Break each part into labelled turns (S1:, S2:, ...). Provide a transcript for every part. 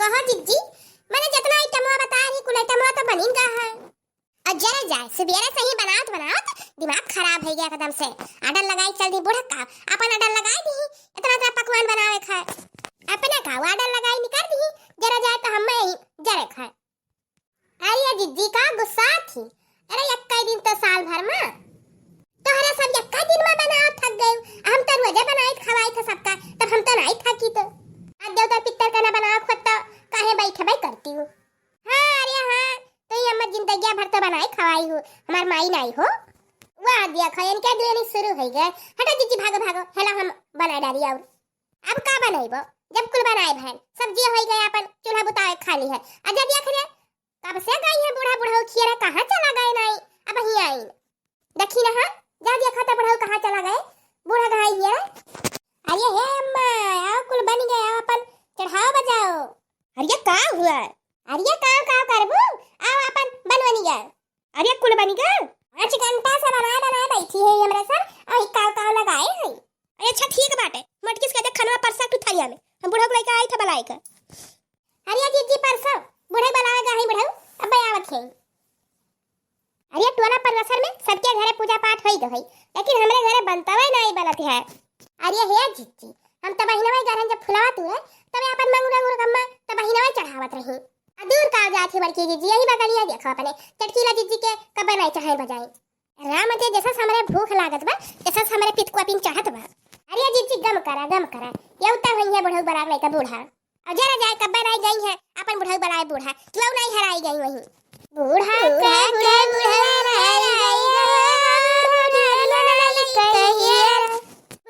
S1: कहो जिज्जी, मैंने जितना आइटमवा बताया रही कुल आइटमवा तो बनी गा है। और जरा जाए सवेरे से ही बनावत दिमाग खराब हो गया एकदम से। आडर लगाई चल दी बूढ़ा का अपन आडर लगाई दी इतना पकवान बनावे खाए अपने का आडर लगाई निकाल दी जरा जाए तो हम ही जरे खाए। अरे जिज्जी का गुस्सा थी। अरे यक्का दिन तो साल भर में तोहरा सब यक्का दिन में बनाओ थक गए। हम तो रोजे बनाई खवाई था सबका तब हम तो नहीं थकी तो आज देवता पित्तर का ना बनाओ खुद तो काहे बैठे भाई करती हूँ। हाँ अरे हाँ तो ये हम जिंदगी भर तो बनाई खवाई हूँ हमार माई नहीं हो वाह दिया खायन क्या दुनिया शुरू हो गए। हटो जिज्जी भागो भागो हेला हम बना डाली और अब का बनाइबो जब कुल बनाए भैन सब्जी हो गए अपन चूल्हा बुताए खाली है आजा दिया खरे कब से गई है बूढ़ा बूढ़ा खियरा कहां चला गए नहीं अब ही आई देखी ना जा दिया खाता बूढ़ा कहां चला गए बूढ़ा गई है। अरे हे अम्मा आओ कुल बन गए अपन चढ़ाओ बजाओ। अरे का हुआ अरे काम करबू आओ अपन बनवनी गए। अरे कुल बनी गए 5 घंटा से बना बैठी है हमरा सर और काव लगाए है। अरे अच्छा ठीक बाटे मटकिस के खनवा परसा टू थरिया में हम बूढ़ा को लेके आई था बलाई का। अरे जिज्जी परसा बूढ़े बनावे गई बूढ़ा अब आवत है। अरे टोला परवसर में सबके घरे पूजा पाठ होई गई लेकिन हमरे घरे बनतवे नहीं बनत है। अरे हे जिज्जी हम त बहिनवा घरन जब फुलावत हुए तब अपन मंगुरा गम्मा त बहिनवा चढ़ावत रही दूर का जात है बड़की जिज्जी यही बगलिया देखो अपने चटकीला जिज्जी के कब नहीं चढ़ाई बजाई राम ते जैसा हमरे भूख लागत बा जैसा हमरे पित को पिन चढ़त बा। अरे जिज्जी गम करा ये उतर होई है बूढ़ा बराबर का बूढ़ा और जरा जाए कब नहीं गई है अपन बूढ़ा बराबर बूढ़ा क्यों नहीं हराई गई वही बूढ़ा का बूढ़ा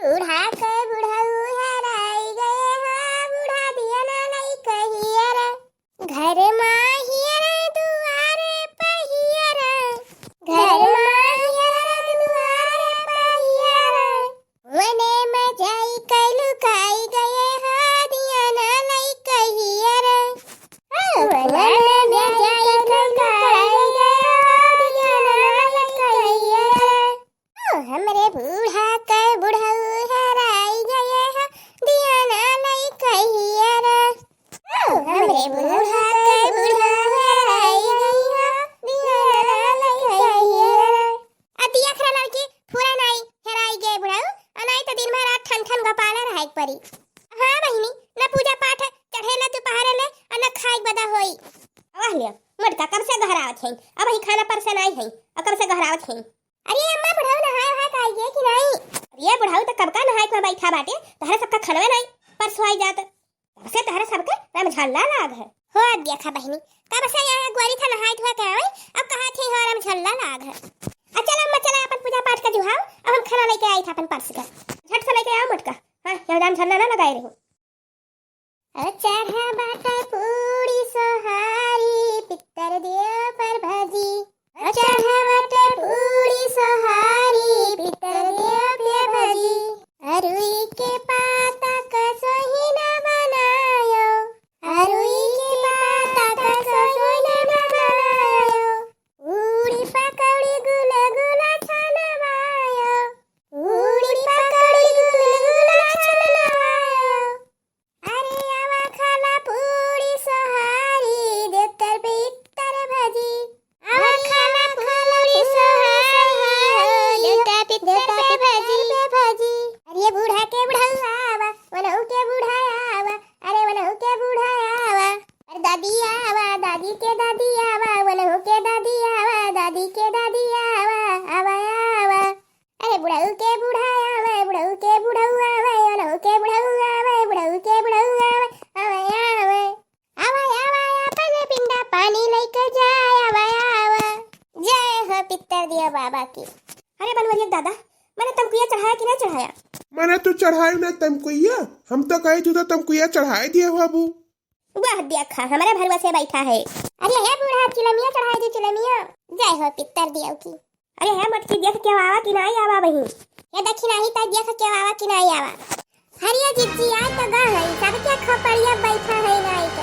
S1: बूढ़ा का बूढ़ा हराई गए बूढ़ा दिया नहीं कहिए घर माहियर दुआरे पहियर घर माहियर दुआरे पहियर वने में जाई कैलु काई गए दिया नहीं कहियर वने में जाई कैलु काई गए दिया नहीं कहियर हमरे बूढ़ा का बूढ़ा हराई गए दिया नहीं कहियर हमरे बूढ़ा का बूढ़ा हराई गए दिया नहीं कहियर। अतिया खरा लड़की पूरा नहीं हराई गए बूढ़ा नहीं तो दिन भर रात ठन गपाला रहे परी। हां बहिनी न पूजा पाठ चढ़ेला तू पहाड़े ले और न खाई बदा होई वाह ले मटका कब से घरावत है अब ही खाना पर से नहीं है और कब से घरावत है। अरे अम्मा बुढ़ाऊ नहाए है काइए कि नहीं अरे बुढ़ाऊ तो कब का नहाए में बैठा बाटे तहरा सबका खनवे नहीं परसों आई जात तब से तहरा सबका राम झल्ला लाग है हो देखा बहिनी कब से यहाँ ग्वारी था नहाए धोए के आई अब कहां थी हो राम झल्ला लाग है। चल अम्मा चला अपन पूजा पाठ का जुहाओ अब हम खाना लेके आई था अपन परस का झट से लेके आओ मटका हां ये राम झल्ला ना लगाए रही। चढ़ा बाटा पूरी सोहारी पितर देव पर भाजी चढ़ा बाटा पूरी सोहारी पितर देव पे भाजी अरुई के पाता कसोही न बनायो अरुई के पाता कसोही न बनायो उड़ी पकौड़ी गुला गुला छनवायो उड़ी पकौड़ी गुला गुला छनवायो अरे आवा खाला पूरी सोहारी देवतर पितर भाजी आवा खाला पूरी सोहारी देवतर पितर पे भाजी अरे बूढ़ा के बुढ़ाऊ आवा वनहु के बूढ़ा आवा अरे वनहु के बूढ़ा आवा अरे दादी आवा दादी के दादी आवा वनहु के दादी आवा दादी के दादी आवा आवा आवा अरे बुढ़ाऊ के बूढ़ा आवा बुढ़ाऊ के बुढ़ाऊ आवा वनहु के बुढ़ाऊ आवा बुढ़ाऊ के बुढ़ाऊ आवा आवा आवा आवा आवा अपन पिंडा पानी लेके जाए आवा आवा जय हो पितर दिया बाबा की। अरे बनवरिया दादा मैंने तमकुया चढ़ाया कि नहीं चढ़ाया
S2: मैंने तो चढ़ाया ना तमकुया हम तो कहे तू तो तमकुया चढ़ाए दिए बाबू
S1: वाह देखा हमारे भरवा से बैठा है। अरे हे बूढ़ा चिलमिया चढ़ाई दी चिलमिया जय हो पितर दिया की। अरे हे मटकी देख के आवा कि नहीं आवा बहिन ये देखी नहीं ता देख के आवा कि नहीं आवा। हरिया जिज्जी आज तो गा है सबके खपड़िया बैठा है नहीं तो